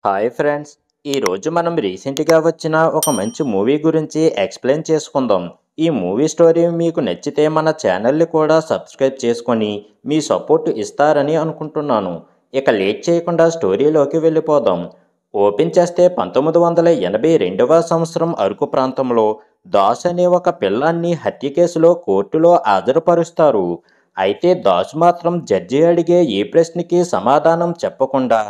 Hi friends. ఈరోజు మనం రీసెంట్గా వచ్చిన ఒక మంచి మూవీ గురించి ఎక్స్ప్లెయిన్ చేసుకుందాం. ఈ మూవీ స్టోరీ మీకు నచ్చితే మన ఛానల్ని కూడా సబ్స్క్రైబ్ చేసుకొని మీ సపోర్ట్ ఇస్తారని అనుకుంటున్నాను. ఇక లేట్ చేయకుండా స్టోరీలోకి వెళ్ళిపోదాం. ఓపెన్ చేస్తే 1982వ సంవత్సరం అరకు ప్రాంతంలో దాస్ అనే ఒక పిల్లాన్ని హత్య కేసులో కోర్టులో హాజరుపరుస్తారు. అయితే దాసు మాత్రం జడ్జి అడిగే ఏ ప్రశ్నకి సమాధానం చెప్పకుండా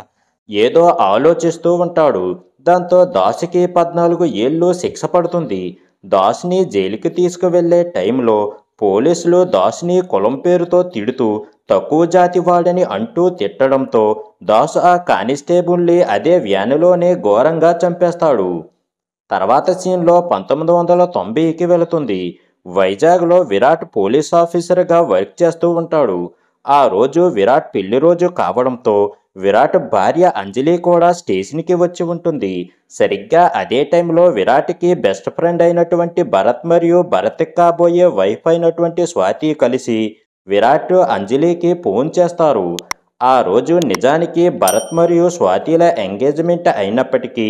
ఏదో ఆలోచిస్తూ ఉంటాడు. దాంతో దాసుకి 14 ఏళ్ళు శిక్ష పడుతుంది. దాసుని జైలుకి తీసుకువెళ్లే టైంలో పోలీసులు దాసుని కులం పేరుతో తిడుతూ తక్కువ జాతి వాడని అంటూ తిట్టడంతో దాసు ఆ కానిస్టేబుల్ని అదే వ్యానులోనే ఘోరంగా చంపేస్తాడు. తర్వాత సీన్లో 1990కి వెళుతుంది. వైజాగ్లో విరాట్ పోలీస్ ఆఫీసర్గా వర్క్ చేస్తూ ఉంటాడు. ఆ రోజు విరాట్ పెళ్లి రోజు కావడంతో విరాట్ భార్య అంజలి కూడా స్టేషన్కి వచ్చి ఉంటుంది. సరిగ్గా అదే టైంలో విరాట్కి బెస్ట్ ఫ్రెండ్ అయినటువంటి భరత్ మరియు భరత్ కాబోయే వైఫ్ అయినటువంటి స్వాతి కలిసి విరాట్ అంజలికి ఫోన్ చేస్తారు. ఆ రోజు నిజానికి భరత్ మరియు స్వాతిల ఎంగేజ్మెంట్ అయినప్పటికీ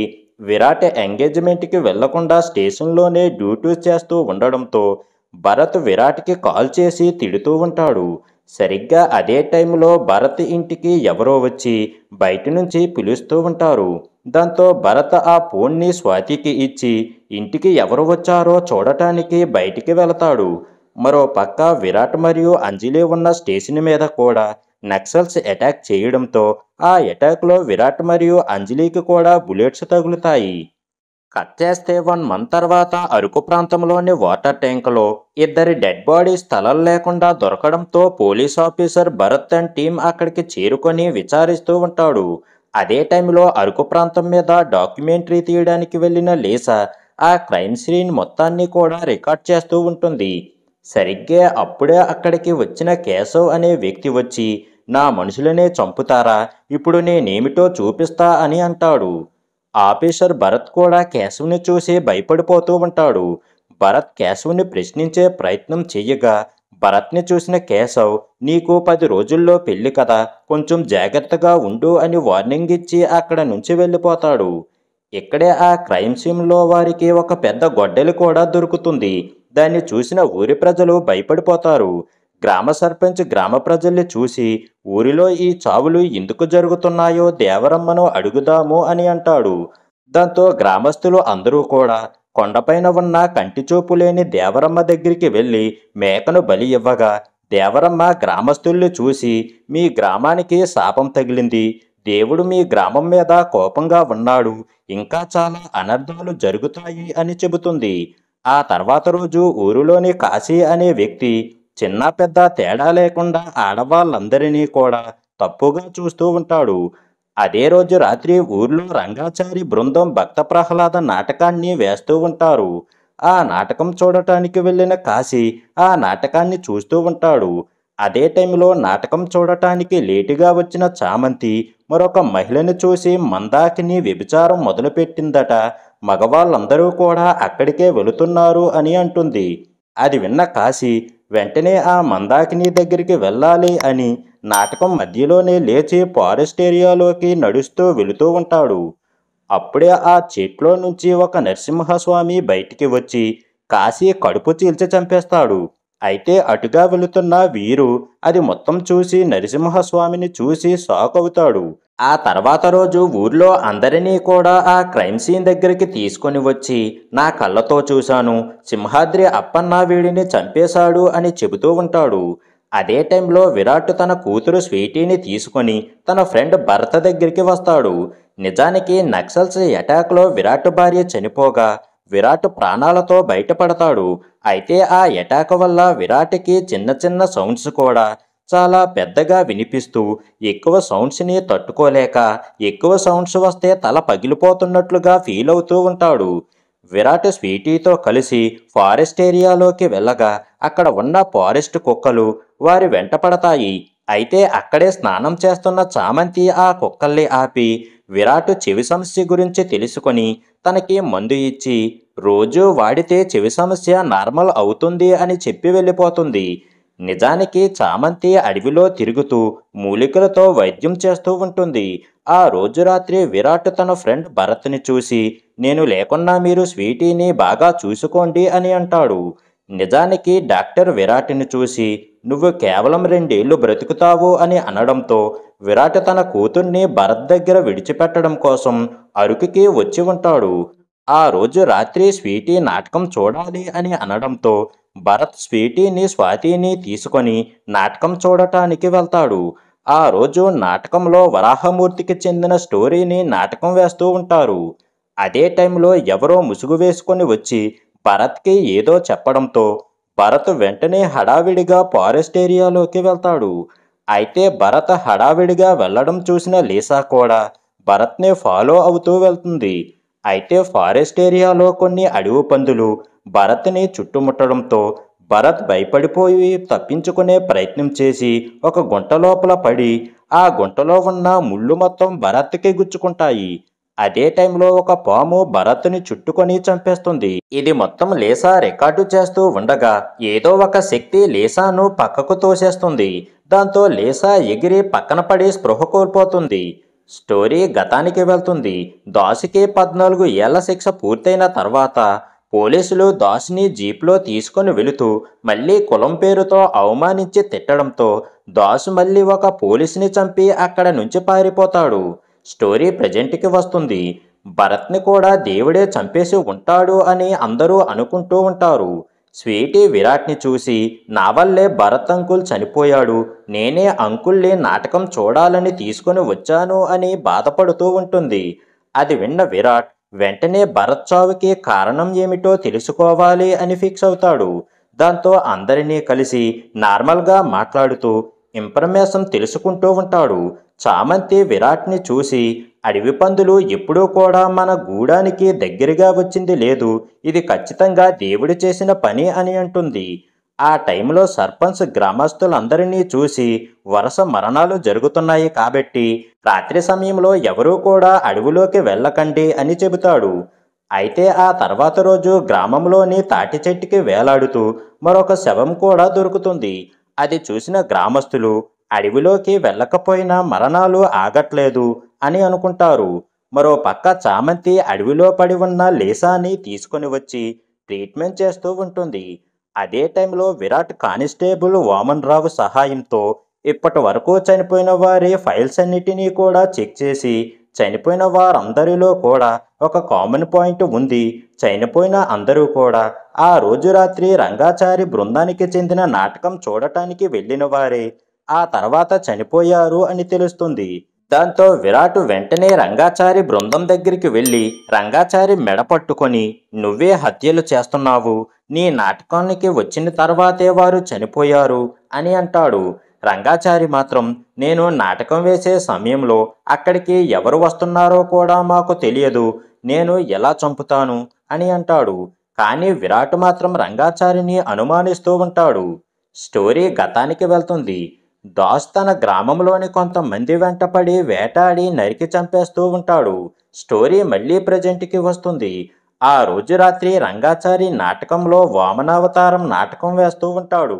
విరాట్ ఎంగేజ్మెంట్కి వెళ్లకుండా స్టేషన్లోనే డ్యూటీ చేస్తూ ఉండడంతో భరత్ విరాట్కి కాల్ చేసి తిడుతూ ఉంటాడు. సరిగ్గా అదే టైంలో భరత్ ఇంటికి ఎవరో వచ్చి బయట నుంచి పిలుస్తూ ఉంటారు. దాంతో భరత్ ఆ ఫోన్ని స్వాతికి ఇచ్చి ఇంటికి ఎవరు వచ్చారో చూడటానికి బయటికి వెళతాడు. మరో పక్క విరాట్ మరియు అంజలి ఉన్న స్టేషన్ మీద కూడా నక్సల్స్ అటాక్ చేయడంతో ఆ అటాక్లో విరాట్ మరియు అంజలికి కూడా బుల్లెట్స్ తగులుతాయి. కట్ చేస్తే 1 మంత్ తర్వాత అరకు ప్రాంతంలోని వాటర్ ట్యాంకులో ఇద్దరి డెడ్ బాడీస్ తలలు లేకుండా దొరకడంతో police officer Bharat and team అక్కడికి చేరుకొని విచారిస్తూ ఉంటాడు. అదే టైంలో అరకు ప్రాంతం మీద డాక్యుమెంటరీ తీయడానికి వెళ్ళిన లేసా ఆ క్రైమ్ సీన్ మొత్తాన్ని కూడా రికార్డ్ చేస్తూ ఉంటుంది. సరిగ్గా అప్పుడే అక్కడికి వచ్చిన కేశవ్ అనే వ్యక్తి వచ్చి, నా మనుషులనే చంపుతారా, ఇప్పుడు నేనేమిటో చూపిస్తా అని అంటాడు. ఆఫీసర్ భరత్ కూడా కేశవ్ని చూసి భయపడిపోతూ ఉంటాడు. భరత్ కేశవ్ని ప్రశ్నించే ప్రయత్నం చెయ్యగా భరత్ని చూసిన కేశవ్, నీకు 10 రోజుల్లో పెళ్లి కదా, కొంచెం జాగ్రత్తగా ఉండు అని వార్నింగ్ ఇచ్చి అక్కడ నుంచి వెళ్ళిపోతాడు. ఇక్కడే ఆ క్రైమ్ సీన్లో వారికి ఒక పెద్ద గొడ్డలి కూడా దొరుకుతుంది. దాన్ని చూసిన ఊరి ప్రజలు భయపడిపోతారు. గ్రామ సర్పంచ్ గ్రామ ప్రజల్ని చూసి ఊరిలో ఈ చావులు ఎందుకు జరుగుతున్నాయో దేవరమ్మను అడుగుదాము అని అంటాడు. దాంతో గ్రామస్తులు అందరూ కూడా కొండపైన ఉన్న కంటిచూపు లేని దేవరమ్మ దగ్గరికి వెళ్ళి మేకను బలి ఇవ్వగా దేవరమ్మ గ్రామస్తుల్ని చూసి, మీ గ్రామానికి శాపం తగిలింది, దేవుడు మీ గ్రామం మీద కోపంగా ఉన్నాడు, ఇంకా చాలా అనర్థాలు జరుగుతాయి అని చెబుతుంది. ఆ తర్వాత రోజు ఊరిలోని కాశీ అనే వ్యక్తి చిన్న పెద్ద తేడా లేకుండా ఆడవాళ్ళందరినీ కూడా తప్పుగా చూస్తూ ఉంటాడు. అదే రోజు రాత్రి ఊర్లో రంగాచారి బృందం భక్త ప్రహ్లాద నాటకాన్ని వేస్తూ ఉంటారు. ఆ నాటకం చూడటానికి వెళ్ళిన కాశీ ఆ నాటకాన్ని చూస్తూ ఉంటాడు. అదే టైంలో నాటకం చూడటానికి లేటుగా వచ్చిన చామంతి మరొక మహిళను చూసి మందాకిని వ్యభిచారం మొదలుపెట్టిందట, మగవాళ్ళందరూ కూడా అక్కడికే వెళుతున్నారు అని అంటుంది. అది విన్న కాశీ వెంటనే ఆ మందాకిని దగ్గరికి వెళ్ళాలి అని నాటకం మధ్యలోనే లేచి ఫారెస్ట్ ఏరియాలోకి నడుస్తూ వెళుతూ ఉంటాడు. అప్పుడే ఆ చెట్లో నుంచి ఒక నరసింహస్వామి బయటికి వచ్చి కాశీ కడుపు చీల్చి చంపేస్తాడు. అయితే అటుగా వెళుతున్న వీరు అది మొత్తం చూసి నరసింహస్వామిని చూసి షాక్ అవుతాడు. ఆ తర్వాత రోజు ఊర్లో అందరినీ కూడా ఆ క్రైమ్ సీన్ దగ్గరికి తీసుకొని వచ్చి, నా కళ్ళతో చూశాను, సింహాద్రి అప్పన్న వీడిని చంపేశాడు అని చెబుతూ ఉంటాడు. అదే టైంలో విరాట్ తన కూతురు స్వీటీని తీసుకొని తన ఫ్రెండ్ భరత దగ్గరికి వస్తాడు. నిజానికి నక్సల్స్ అటాక్లో విరాట్ భార్య చనిపోగా విరాట్ ప్రాణాలతో బయటపడతాడు. అయితే ఆ అటాక్ వల్ల విరాట్కి చిన్న చిన్న సౌండ్స్ కూడా చాలా పెద్దగా వినిపిస్తూ ఎక్కువ సౌండ్స్ని తట్టుకోలేక ఎక్కువ సౌండ్స్ వస్తే తల పగిలిపోతున్నట్లుగా ఫీల్ అవుతూ ఉంటాడు. విరాట్ స్వీటీతో కలిసి ఫారెస్ట్ ఏరియాలోకి వెళ్ళగా అక్కడ ఉన్న ఫారెస్ట్ కుక్కలు వారి వెంట పడతాయి. అయితే అక్కడే స్నానం చేస్తున్న చామంతి ఆ కుక్కల్ని ఆపి విరాట్ చెవి సమస్య గురించి తెలుసుకొని తనకి మందు ఇచ్చి రోజు వాడితే చెవి సమస్య నార్మల్ అవుతుంది అని చెప్పి వెళ్ళిపోతుంది. నిజానికి చామంతి అడవిలో తిరుగుతూ మూలికలతో వైద్యం చేస్తూ ఉంటుంది. ఆ రోజు రాత్రి విరాట్ తన ఫ్రెండ్ భరత్ని చూసి, నేను లేకున్నా మీరు స్వీటీని బాగా చూసుకోండి అని అంటాడు. నిజానికి డాక్టర్ విరాట్ని చూసి, నువ్వు కేవలం 2 ఏళ్లు బ్రతుకుతావు అని అనడంతో విరాట్ తన కూతుర్ని భరత్ దగ్గర విడిచిపెట్టడం కోసం అరకుకి వచ్చి ఉంటాడు. ఆ రోజు రాత్రి స్వీటీ నాటకం చూడాలి అని అనడంతో భరత్ స్వీటీని స్వాతిని తీసుకొని నాటకం చూడటానికి వెళ్తాడు. ఆ రోజు నాటకంలో వరాహమూర్తికి చెందిన స్టోరీని నాటకం వేస్తూ ఉంటారు. అదే టైంలో ఎవరో ముసుగు వేసుకొని వచ్చి భరత్కి ఏదో చెప్పడంతో భరత్ వెంటనే హడావిడిగా ఫారెస్ట్ ఏరియాలోకి వెళ్తాడు. అయితే భరత్ హడావిడిగా వెళ్ళడం చూసిన లీసా కూడా భరత్ని ఫాలో అవుతూ వెళ్తుంది. అయితే ఫారెస్ట్ ఏరియాలో కొన్ని అడవి పందులు భరత్ని చుట్టుముట్టడంతో భరత్ భయపడిపోయి తప్పించుకునే ప్రయత్నం చేసి ఒక గుంట లోపల పడి ఆ గుంటలో ఉన్న ముళ్ళు మొత్తం భరత్కి గుచ్చుకుంటాయి. అదే టైంలో ఒక పాము భరత్ని చుట్టుకొని చంపేస్తుంది. ఇది మొత్తం లీసా రికార్డు చేస్తూ ఉండగా ఏదో ఒక శక్తి లీసాను పక్కకు తోసేస్తుంది. దాంతో లీసా ఎగిరి పక్కన పడి స్పృహ కోల్పోతుంది. స్టోరీ గతానికి వెళ్తుంది. దాసుకి 14 ఏళ్ల శిక్ష పూర్తయిన తర్వాత పోలీసులు దాసుని జీప్లో తీసుకొని వెళుతూ మళ్ళీ కులం పేరుతో అవమానించి తిట్టడంతో దాసు మళ్ళీ ఒక పోలీసుని చంపి అక్కడ నుంచి పారిపోతాడు. స్టోరీ ప్రజెంట్కి వస్తుంది. భరత్ని కూడా దేవుడే చంపేసి ఉంటాడు అని అందరూ అనుకుంటూ ఉంటారు. స్వీటీ విరాట్ని చూసి, నా వల్లే భరత్ అంకుల్ చనిపోయాడు, నేనే అంకుల్ని నాటకం చూడాలని తీసుకొని వచ్చాను అని బాధపడుతూ ఉంటుంది. అది విన్న విరాట్ వెంటనే భరత్ చావుకి కారణం ఏమిటో తెలుసుకోవాలి అని ఫిక్స్ అవుతాడు. దాంతో అందరినీ కలిసి నార్మల్గా మాట్లాడుతూ ఇన్ఫర్మేషన్ తెలుసుకుంటూ ఉంటాడు. చామంతి విరాట్ని చూసి, అడవి పందులు ఎప్పుడూ కూడా మన గూడానికి దగ్గరగా వచ్చింది లేదు, ఇది ఖచ్చితంగా దేవుడు చేసిన పని అని అంటుంది. ఆ టైంలో సర్పంచ్ గ్రామస్తులందరినీ చూసి, వరుస మరణాలు జరుగుతున్నాయి కాబట్టి రాత్రి సమయంలో ఎవరూ కూడా అడవిలోకి వెళ్ళకండి అని చెబుతాడు. అయితే ఆ తర్వాత రోజు గ్రామంలోని తాటి చెట్టుకి వేలాడుతూ మరొక శవం కూడా దొరుకుతుంది. అది చూసిన గ్రామస్తులు అడవిలోకి వెళ్ళకపోయినా మరణాలు ఆగట్లేదు అని అనుకుంటారు. మరో పక్క చామంతి అడవిలో పడి ఉన్న లీసాని తీసుకొని వచ్చి ట్రీట్మెంట్ చేస్తూ ఉంటుంది. అదే టైంలో విరాట్ కానిస్టేబుల్ వామన్ రావు సహాయంతో ఇప్పటి వరకు చనిపోయిన వారి ఫైల్స్ అన్నిటినీ కూడా చెక్ చేసి చనిపోయిన వారందరిలో కూడా ఒక కామన్ పాయింట్ ఉంది. చనిపోయిన అందరూ కూడా ఆ రోజు రాత్రి రంగాచారి బృందానికి చెందిన నాటకం చూడటానికి వెళ్ళిన వారే ఆ తర్వాత చనిపోయారు అని తెలుస్తుంది. దాంతో విరాట్ వెంటనే రంగాచారి బృందం దగ్గరికి వెళ్ళి రంగాచారి మెడ పట్టుకొని, నువ్వే హత్యలు చేస్తున్నావు, నీ నాటకానికి వచ్చిన తర్వాతే వారు చనిపోయారు అని అంటాడు. రంగాచారి మాత్రం, నేను నాటకం వేసే సమయంలో అక్కడికి ఎవరు వస్తున్నారో కూడా మాకు తెలియదు, నేను ఎలా చంపుతాను అని అంటాడు. కానీ విరాట్ మాత్రం రంగాచారిని అనుమానిస్తూ ఉంటాడు. స్టోరీ గతానికి వెళ్తుంది. దాస్ తన గ్రామంలోని కొంతమంది వెంటపడి వేటాడి నరికి చంపేస్తూ ఉంటాడు. స్టోరీ మళ్ళీ ప్రజెంట్కి వస్తుంది. ఆ రోజు రాత్రి రంగాచారి నాటకంలో వామనావతారం నాటకం వేస్తూ ఉంటాడు.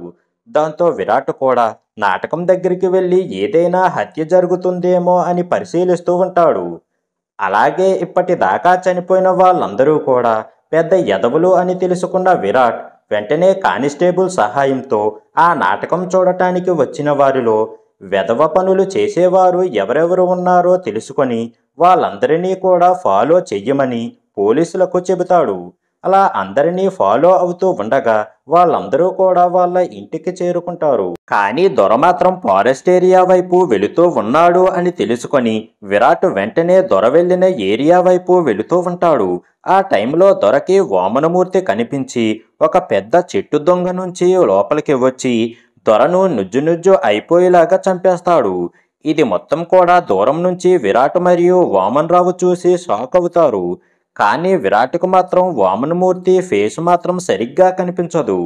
దాంతో విరాట్ కూడా నాటకం దగ్గరికి వెళ్ళి ఏదైనా హత్య జరుగుతుందేమో అని పరిశీలిస్తూ ఉంటాడు. అలాగే ఇప్పటిదాకా చనిపోయిన వాళ్ళందరూ కూడా పెద్ద ఎదవులు అని తెలుసుకున్న విరాట్ వెంటనే కానిస్టేబుల్ సహాయంతో ఆ నాటకం చూడటానికి వచ్చిన వారిలో వెధవ పనులు చేసేవారు ఎవరెవరు ఉన్నారో తెలుసుకొని వాళ్ళందరినీ కూడా ఫాలో చెయ్యమని పోలీసులకు చెబుతాడు. అలా అందరినీ ఫాలో అవుతూ ఉండగా వాళ్ళందరూ కూడా వాళ్ళ ఇంటికి చేరుకుంటారు. కానీ దొర మాత్రం ఫారెస్ట్ ఏరియా వైపు వెళుతూ ఉన్నాడు అని తెలుసుకొని విరాట్ వెంటనే దొర వెళ్ళిన ఏరియా వైపు వెళుతూ ఉంటాడు. ఆ టైంలో దొరకి వామనమూర్తి కనిపించి ఒక పెద్ద చెట్టు దొంగ నుంచి లోపలికి వచ్చి దొరను నుజ్జు అయిపోయేలాగా చంపేస్తాడు. ఇది మొత్తం కూడా దూరం నుంచి విరాట్ మరియు వామన్ రావు చూసి షాక్ అవుతారు. కానీ విరాట్కు మాత్రం వామనమూర్తి ఫేస్ మాత్రం సరిగ్గా కనిపించదు.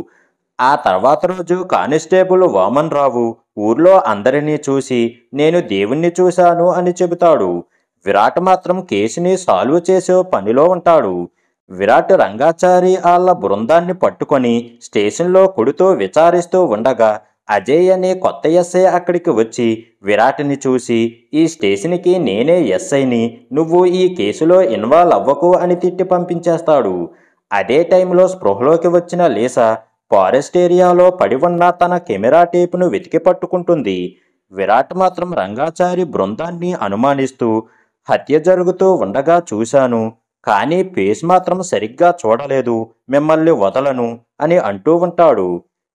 ఆ తర్వాత రోజు కానిస్టేబుల్ వామన్ రావు ఊర్లో అందరినీ చూసి, నేను దేవుణ్ణి చూశాను అని చెబుతాడు. విరాట్ మాత్రం కేసుని సాల్వ్ చేసే పనిలో ఉంటాడు. విరాట్ రంగాచారి వాళ్ళ బృందాన్ని పట్టుకొని స్టేషన్లో కొడుతూ విచారిస్తూ ఉండగా అజయ్ అనే కొత్త ఎస్ఐ అక్కడికి వచ్చి విరాట్ని చూసి ఈ స్టేషన్కి నేనే ఎస్ఐని, నువ్వు ఈ కేసులో ఇన్వాల్వ్ అవ్వకు అని తిట్టి పంపించేస్తాడు. అదే టైంలో స్పృహలోకి వచ్చిన లీసా ఫారెస్ట్ ఏరియాలో పడి ఉన్న తన కెమెరా టేపును వెతికి పట్టుకుంటుంది. విరాట్ మాత్రం రంగాచారి బృందాన్ని అనుమానిస్తూ హత్య జరుగుతూ ఉండగా చూశాను, కానీ ఫేస్ మాత్రం సరిగ్గా చూడలేదు, మిమ్మల్ని వదలను అని అంటూ ఉంటాడు.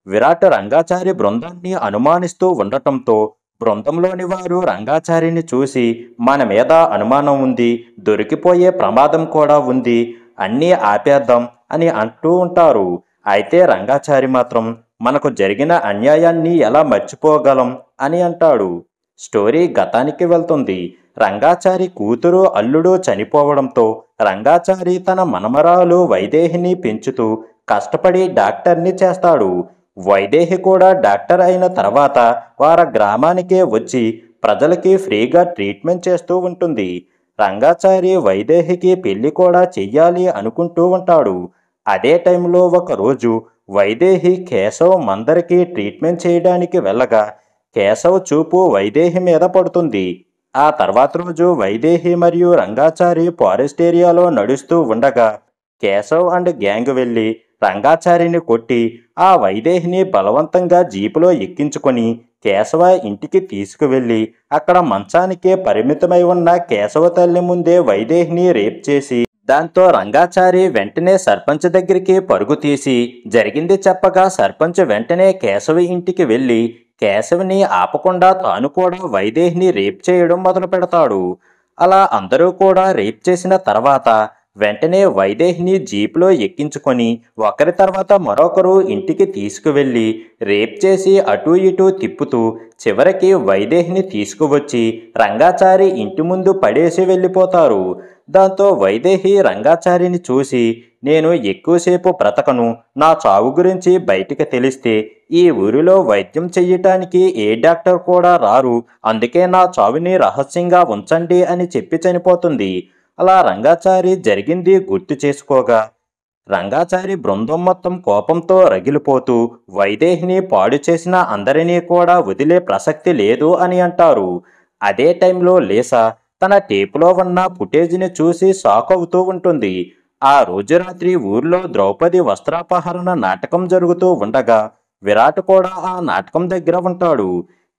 విరాట్ రంగాచారి బృందాన్ని అనుమానిస్తూ ఉండటంతో బృందంలోని వారు రంగాచారిని చూసి మన మీద అనుమానం ఉంది, దొరికిపోయే ప్రమాదం కూడా ఉంది, అన్నీ ఆపేద్దాం అని అంటూ ఉంటారు. అయితే రంగాచారి మాత్రం మనకు జరిగిన అన్యాయాన్ని ఎలా మర్చిపోగలం అని అంటాడు. స్టోరీ గతానికి వెళ్తుంది. రంగాచారి కూతురు అల్లుడు చనిపోవడంతో రంగాచారి తన మనమరాలు వైదేహిని పెంచుతూ కష్టపడి డాక్టర్ని చేస్తాడు. వైదేహి కూడా డాక్టర్ అయిన తర్వాత వారి గ్రామానికే వచ్చి ప్రజలకి ఫ్రీగా ట్రీట్మెంట్ చేస్తూ ఉంటుంది. రంగాచారి వైదేహికి పెళ్లి కూడా చెయ్యాలి అనుకుంటూ ఉంటాడు. అదే టైంలో ఒకరోజు వైదేహి కేశవ్ మందరికి ట్రీట్మెంట్ చేయడానికి వెళ్ళగా కేశవ్ చూపు వైదేహి మీద పడుతుంది. ఆ తర్వాత రోజు వైదేహి మరియు రంగాచారి ఫారెస్ట్ ఏరియాలో నడుస్తూ ఉండగా కేశవ్ అండ్ గ్యాంగ్ వెళ్ళి రంగాచారిని కొట్టి ఆ వైదేహిని బలవంతంగా జీపులో ఎక్కించుకొని కేశవ ఇంటికి తీసుకువెళ్ళి అక్కడ మంచానికే పరిమితమై ఉన్న కేశవ తల్లి ముందే వైదేహిని రేప్ చేసి దాంతో రంగాచారి వెంటనే సర్పంచ్ దగ్గరికి పరుగు తీసి జరిగింది చెప్పగా సర్పంచ్ వెంటనే కేశవ ఇంటికి వెళ్ళి కేశవ్ని ఆపకుండా తాను కూడా వైదేహిని రేప్ చేయడం మొదలు పెడతాడు. అలా అందరూ కూడా రేప్ చేసిన తర్వాత వెంటనే వైదేహిని జీపులో ఎక్కించుకొని ఒకరి తర్వాత మరొకరు ఇంటికి తీసుకువెళ్ళి రేప్ చేసి అటూ ఇటూ తిప్పుతూ చివరికి వైదేహిని తీసుకువచ్చి రంగాచారి ఇంటి ముందు పడేసి వెళ్ళిపోతారు. దాంతో వైదేహి రంగాచారిని చూసి నేను ఎక్కువసేపు బ్రతకను, నా చావు గురించి బయటికి తెలిస్తే ఈ ఊరిలో వైద్యం చెయ్యటానికి ఏ డాక్టర్ కూడా రారు, అందుకే నా చావుని రహస్యంగా ఉంచండి అని చెప్పి చనిపోతుంది. అలా రంగాచారి జరిగింది గుర్తు చేసుకోగా రంగాచారి బృందం మొత్తం కోపంతో రగిలిపోతూ వైదేహిని పాడు చేసిన అందరినీ కూడా వదిలే ప్రసక్తి లేదు అని అంటారు. అదే టైంలో లీసా తన టేపులో ఉన్న ఫుటేజ్ని చూసి షాక్ అవుతూ ఉంటుంది. ఆ రోజు రాత్రి ఊర్లో ద్రౌపది వస్త్రాపహరణ నాటకం జరుగుతూ ఉండగా విరాట్ కూడా ఆ నాటకం దగ్గర ఉంటాడు.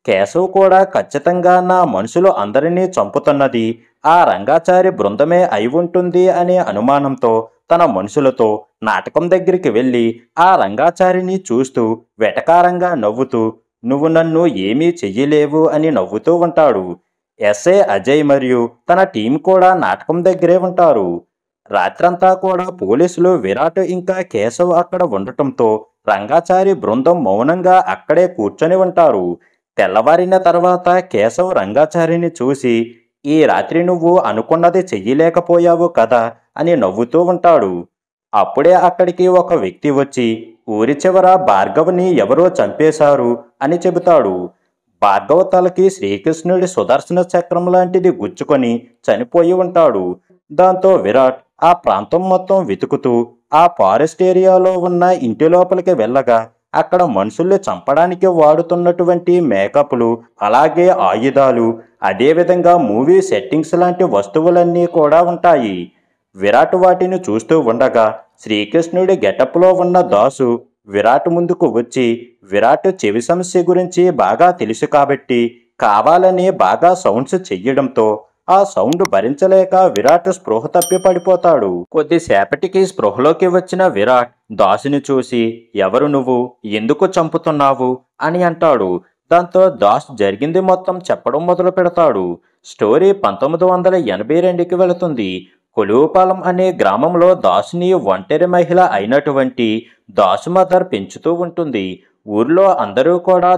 కేశవ్ కూడా ఖచ్చితంగా నా మనుషులు అందరినీ చంపుతున్నది ఆ రంగాచారి బృందమే అయి ఉంటుంది అనే అనుమానంతో తన మనుషులతో నాటకం దగ్గరికి వెళ్ళి ఆ రంగాచారిని చూస్తూ వెటకారంగా నవ్వుతూ నువ్వు నన్ను ఏమీ చెయ్యలేవు అని నవ్వుతూ ఉంటాడు. ఎస్ఏ అజయ్ మరియు తన టీం కూడా నాటకం దగ్గరే ఉంటారు. రాత్రంతా కూడా పోలీసులు విరాట్ ఇంకా కేశవ్ అక్కడ ఉండటంతో రంగాచారి బృందం మౌనంగా అక్కడే కూర్చొని ఉంటారు. తెల్లవారిన తర్వాత కేశవ్ రంగాచారిని చూసి ఈ రాత్రి నువ్వు అనుకున్నది చెయ్యలేకపోయావు కదా అని నవ్వుతూ ఉంటాడు. అప్పుడే అక్కడికి ఒక వ్యక్తి వచ్చి ఊరి చివర భార్గవ్ని ఎవరో చంపేశారు అని చెబుతాడు. భార్గవ తలకి శ్రీకృష్ణుడి సుదర్శన చక్రం లాంటిది గుచ్చుకొని చనిపోయి ఉంటాడు. దాంతో విరాట్ ఆ ప్రాంతం మొత్తం వెతుకుతూ ఆ ఫారెస్ట్ ఏరియాలో ఉన్న ఇంటి లోపలికి వెళ్ళగా అక్కడ మనుషుల్ని చంపడానికి వాడుతున్నటువంటి మేకప్లు, అలాగే ఆయుధాలు, అదేవిధంగా మూవీ సెట్టింగ్స్ లాంటి వస్తువులన్నీ కూడా ఉంటాయి. విరాట్ వాటిని చూస్తూ ఉండగా శ్రీకృష్ణుడి గెటప్లో ఉన్న దాసు విరాట్ ముందుకు వచ్చి విరాట్ చెవి సమస్య గురించి బాగా తెలుసు కాబట్టి కావాలని బాగా సౌండ్స్ చెయ్యడంతో ఆ సౌండ్ భరించలేక విరాట్ స్పృహ తప్పి పడిపోతాడు. కొద్దిసేపటికి స్పృహలోకి వచ్చిన విరాట్ దాసుని చూసి ఎవరు నువ్వు, ఎందుకు చంపుతున్నావు అని అంటాడు. దాంతో దాస్ జరిగింది మొత్తం చెప్పడం మొదలు పెడతాడు. స్టోరీ 1982కి వెళుతుంది. కొలువుపాలెం అనే గ్రామంలో దాసుని ఒంటరి మహిళ అయినటువంటి దాసు మదర్ పెంచుతూ ఉంటుంది. ఊర్లో అందరూ కూడా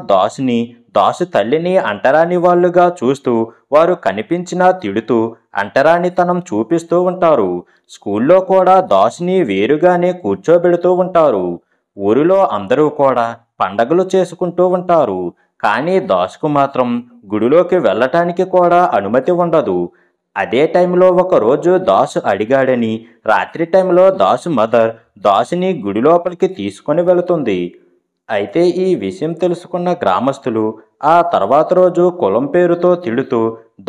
దాసు తల్లిని అంటరాని వాళ్ళుగా చూస్తూ వారు కనిపించినా తిడుతూ అంటరానితనం చూపిస్తూ ఉంటారు. స్కూల్లో కూడా దాసుని వేరుగానే కూర్చోబెడుతూ ఉంటారు. ఊరిలో అందరూ కూడా పండగలు చేసుకుంటూ ఉంటారు. కానీ దాసుకు మాత్రం గుడిలోకి వెళ్ళటానికి కూడా అనుమతి ఉండదు. అదే టైంలో ఒకరోజు దాసు అడిగాడని రాత్రి టైంలో దాసు మదర్ దాసుని గుడి లోపలికి తీసుకొని వెళుతుంది. అయితే ఈ విషయం తెలుసుకున్న గ్రామస్తులు ఆ తర్వాత రోజు కులం పేరుతో తిడుతూ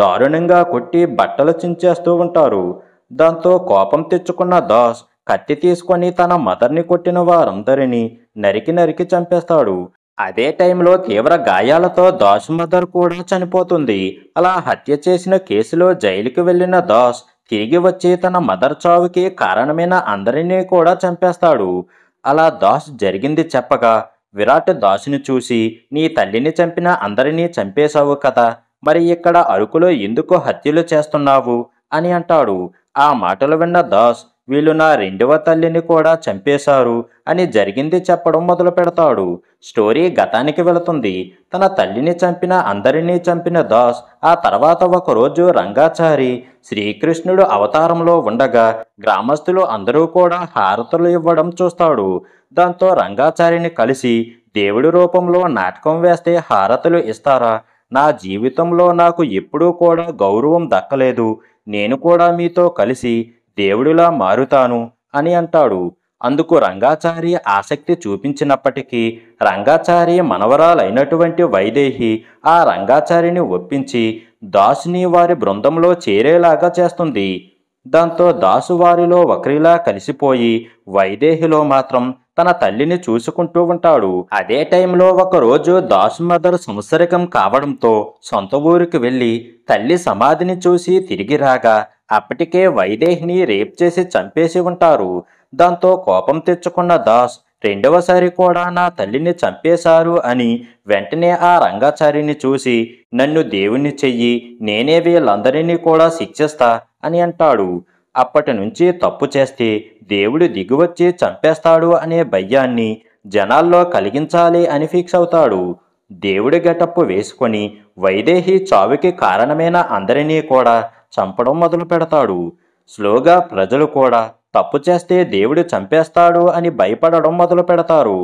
దారుణంగా కొట్టి బట్టలు చించేస్తూ ఉంటారు. దాంతో కోపం తెచ్చుకున్న దాస్ కత్తి తీసుకొని తన మదర్ని కొట్టిన వారందరినీ నరికి నరికి చంపేస్తాడు. అదే టైంలో తీవ్ర గాయాలతో దాస్ మదర్ కూడా చనిపోతుంది. అలా హత్య చేసిన కేసులో జైలుకి వెళ్ళిన దాస్ తిరిగి వచ్చి తన మదర్ చావుకి కారణమైన అందరినీ కూడా చంపేస్తాడు. అలా దాస్ జరిగింది చెప్పగా విరాట్ దాసుని చూసి, నీ తల్లిని చంపిన అందరినీ చంపేశావు కదా, మరి ఇక్కడ అరకులో ఎందుకు హత్యలు చేస్తున్నావు అని అంటాడు. ఆ మాటలు విన్న దాస్, వీళ్ళు నా రెండవ తల్లిని కూడా చంపేశారు అని జరిగింది చెప్పడం మొదలు పెడతాడు. స్టోరీ గతానికి వెళుతుంది. తన తల్లిని చంపిన అందరినీ చంపిన దాస్ ఆ తర్వాత ఒకరోజు రంగాచారి శ్రీకృష్ణుడు అవతారంలో ఉండగా గ్రామస్తులు అందరూ కూడా హారతులు ఇవ్వడం చూస్తాడు. దాంతో రంగాచారిని కలిసి, దేవుడి రూపంలో నాటకం వేస్తే హారతులు ఇస్తారా? నా జీవితంలో నాకు ఎప్పుడూ కూడా గౌరవం దక్కలేదు. నేను కూడా మీతో కలిసి దేవుడిలా మారుతాను అని అంటాడు. అందుకు రంగాచారి ఆసక్తి చూపించినప్పటికీ రంగాచారి మనవరాలైనటువంటి వైదేహి ఆ రంగాచారిని ఒప్పించి దాసుని వారి బృందంలో చేరేలాగా చేస్తుంది. దాంతో దాసు వారిలో ఒకరిలా కలిసిపోయి వైదేహిలో మాత్రం తన తల్లిని చూసుకుంటూ ఉంటాడు. అదే టైంలో ఒకరోజు దాసు మదర్ సంవత్సరికం కావడంతో సొంత ఊరికి వెళ్ళి తల్లి సమాధిని చూసి తిరిగి రాగా అప్పటికే వైదేహిని రేప్ చేసి చంపేసి ఉంటారు. దాంతో కోపం తెచ్చుకున్న దాస్ రెండవసారి కూడా నా తల్లిని చంపేశారు అని వెంటనే ఆ రంగాచారిని చూసి, నన్ను దేవుణ్ణి చెయ్యి, నేనే వీళ్ళందరినీ కూడా శిక్షిస్తా అని అంటాడు. అప్పటి నుంచి తప్పు చేస్తే దేవుడు దిగివచ్చి చంపేస్తాడు అనే భయాన్ని జనాల్లో కలిగించాలి అని ఫిక్స్ అవుతాడు. దేవుడి గెటప్పు వేసుకొని వైదేహి చావుకి కారణమైన అందరినీ కూడా చంపడం మొదలు పెడతాడు. స్లోగా ప్రజలు కూడా తప్పు చేస్తే దేవుడు చంపేస్తాడు అని భయపడడం మొదలు పెడతారు.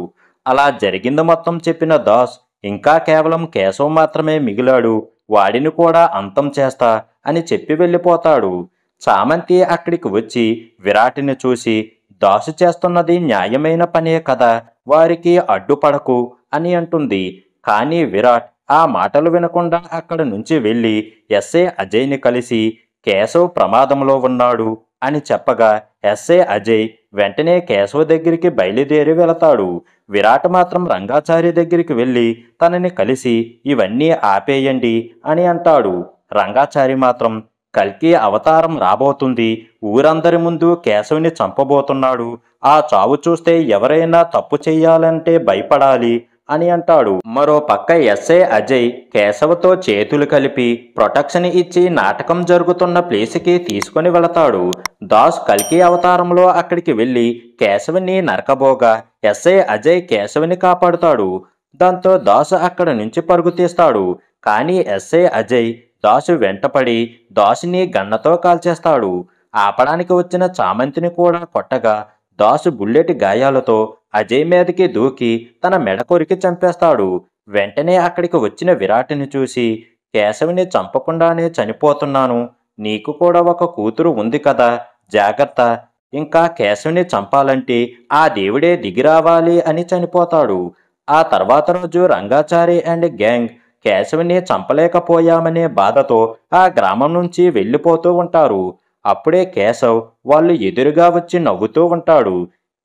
అలా జరిగింది మొత్తం చెప్పిన దాస్ ఇంకా కేవలం కేశవ్ మాత్రమే మిగిలాడు, వాడిని కూడా అంతం చేస్తా అని చెప్పి వెళ్ళిపోతాడు. చామంతి అక్కడికి వచ్చి విరాట్ని చూసి, దాసు చేస్తున్నది న్యాయమైన పనే కదా, వారికి అడ్డుపడకు అని అంటుంది. కానీ విరాట్ ఆ మాటలు వినకుండా అక్కడ నుంచి వెళ్ళి ఎస్ఏ అజయ్ని కలిసి కేశవ్ ప్రమాదంలో ఉన్నాడు అని చెప్పగా ఎస్ఏ అజయ్ వెంటనే కేశవ్ దగ్గరికి బయలుదేరి వెళతాడు. విరాట్ మాత్రం రంగాచారి దగ్గరికి వెళ్ళి తనని కలిసి ఇవన్నీ ఆపేయండి అని అంటాడు. రంగాచారి మాత్రం కల్కి అవతారం రాబోతుంది, ఊరందరి ముందు కేశవుని చంపబోతున్నాడు, ఆ చావు చూస్తే ఎవరైనా తప్పు చెయ్యాలంటే భయపడాలి అని అంటాడు. మరో పక్క ఎస్ఐ అజయ్ కేశవతో చేతులు కలిపి ప్రొటెక్షన్ ఇచ్చి నాటకం జరుగుతున్న ప్లేస్కి తీసుకొని వెళతాడు. దాస్ కల్కి అవతారంలో అక్కడికి వెళ్ళి కేశవుని నరకబోగా ఎస్ఐ అజయ్ కేశవుని కాపాడుతాడు. దాంతో దాసు అక్కడ నుంచి పరుగు తీస్తాడు. కానీ ఎస్ఐ అజయ్ దాసు వెంటపడి దాసుని గన్నతో కాల్చేస్తాడు. ఆపడానికి వచ్చిన చామంతిని కూడా కొట్టగా దాసు బుల్లెట్ గాయాలతో అజయ్ మీదకి దూకి తన మెడ కొరికి చంపేస్తాడు. వెంటనే అక్కడికి వచ్చిన విరాట్ని చూసి, కేశవుని చంపకుండానే చనిపోతున్నాను, నీకు కూడా ఒక కూతురు ఉంది కదా, జాగ్రత్త, ఇంకా కేశవుని చంపాలంటే ఆ దేవుడే దిగిరావాలి అని చనిపోతాడు. ఆ తర్వాత రోజు రంగాచారి అండ్ గ్యాంగ్ కేశవుని చంపలేకపోయామనే బాధతో ఆ గ్రామం నుంచి వెళ్ళిపోతూ ఉంటారు. అప్పుడే కేశవ్ వాళ్ళు ఎదురుగా వచ్చి నవ్వుతూ ఉంటాడు.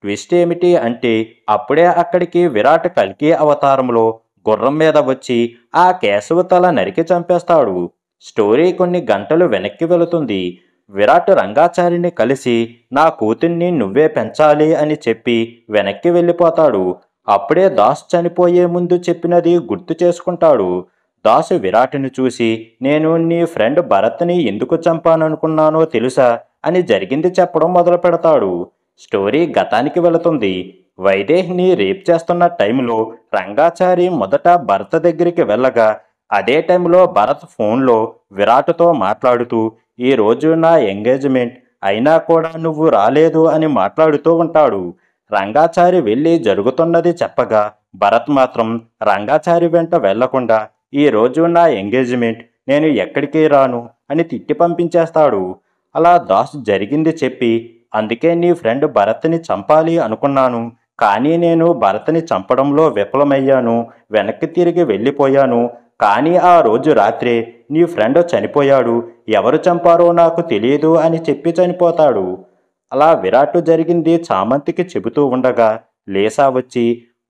ట్విస్ట్ ఏమిటి అంటే అప్పుడే అక్కడికి విరాట్ కల్కి అవతారంలో గుర్రం మీద వచ్చి ఆ కేశవ తల నరికి చంపేస్తాడు. స్టోరీ కొన్ని గంటలు వెనక్కి వెళుతుంది. విరాట్ రంగాచారిని కలిసి నా కూతుర్ని నువ్వే పెంచాలి అని చెప్పి వెనక్కి వెళ్ళిపోతాడు. అప్పుడే దాస్ చనిపోయే ముందు చెప్పినది గుర్తు చేసుకుంటాడు. దాసు విరాట్ని చూసి, నేను నీ ఫ్రెండ్ భరత్ని ఎందుకు చంపాననుకున్నానో తెలుసా అని జరిగింది చెప్పడం మొదలు పెడతాడు. స్టోరీ గతానికి వెళుతుంది. వైదేహిని రేప్ చేస్తున్న టైంలో రంగాచారి మొదట భరత్ దగ్గరికి వెళ్ళగా అదే టైంలో భరత్ ఫోన్లో విరాట్తో మాట్లాడుతూ ఈ రోజు నా ఎంగేజ్మెంట్ అయినా కూడా నువ్వు రాలేదు అని మాట్లాడుతూ ఉంటాడు. రంగాచారి వెళ్ళి జరుగుతున్నది చెప్పగా భరత్ మాత్రం రంగాచారి వెంట వెళ్లకుండా ఈ రోజు నా ఎంగేజ్మెంట్, నేను ఎక్కడికి రాను అని తిట్టి పంపించేస్తాడు. అలా దాస్ జరిగింది చెప్పి, అందుకే నీ ఫ్రెండ్ భరత్ని చంపాలి అనుకున్నాను, కానీ నేను భరత్ని చంపడంలో విఫలమయ్యాను. వెనక్కి తిరిగి వెళ్ళిపోయాను. కానీ ఆ రోజు రాత్రే నీ ఫ్రెండ్ చనిపోయాడు. ఎవరు చంపారో నాకు తెలియదు అని చెప్పి చనిపోతాడు. అలా విరాట్ జరిగింది చామంతికి చెబుతూ ఉండగా లేసా వచ్చి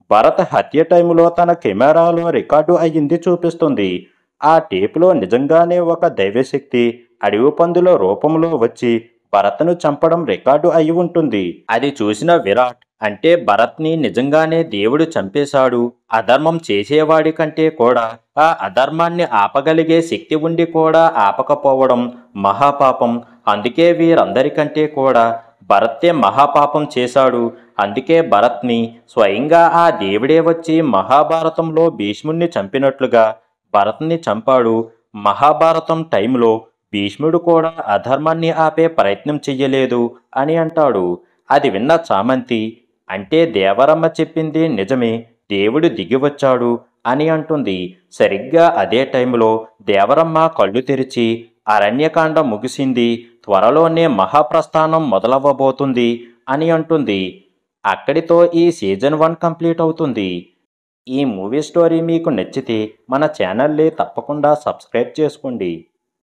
భరత్ హత్య టైంలో తన కెమెరాలో రికార్డు అయ్యింది చూపిస్తుంది. ఆ టేపులో నిజంగానే ఒక దైవశక్తి అడవి పందుల రూపంలో వచ్చి భరత్ను చంపడం రికార్డు అయి ఉంటుంది. అది చూసిన విరాట్ అంటే భరత్ని నిజంగానే దేవుడు చంపేశాడు. అధర్మం చేసేవాడి కంటే కూడా ఆ అధర్మాన్ని ఆపగలిగే శక్తి ఉండి కూడా ఆపకపోవడం మహాపాపం. అందుకే వీరందరికంటే కూడా భరతే మహాపాపం చేశాడు. అందుకే భరత్ని స్వయంగా ఆ దేవుడే వచ్చి మహాభారతంలో భీష్ముణ్ణి చంపినట్లుగా భరత్ని చంపాడు. మహాభారతం టైంలో భీష్ముడు కూడా అధర్మాన్ని ఆపే ప్రయత్నం చెయ్యలేదు అని అంటాడు. అది విన్న చామంతి అంటే దేవరమ్మ చెప్పింది నిజమే, దేవుడు దిగివచ్చాడు అని అంటుంది. సరిగ్గా అదే టైంలో దేవరమ్మ కళ్ళు తెరిచి అరణ్యకాండ ముగిసింది, త్వరలోనే మహాప్రస్థానం మొదలవ్వబోతుంది అని అంటుంది. అక్కడితో ఈ సీజన్ 1 కంప్లీట్ అవుతుంది. ఈ మూవీ స్టోరీ మీకు నచ్చితే మన ఛానల్ని తప్పకుండా సబ్స్క్రైబ్ చేసుకోండి.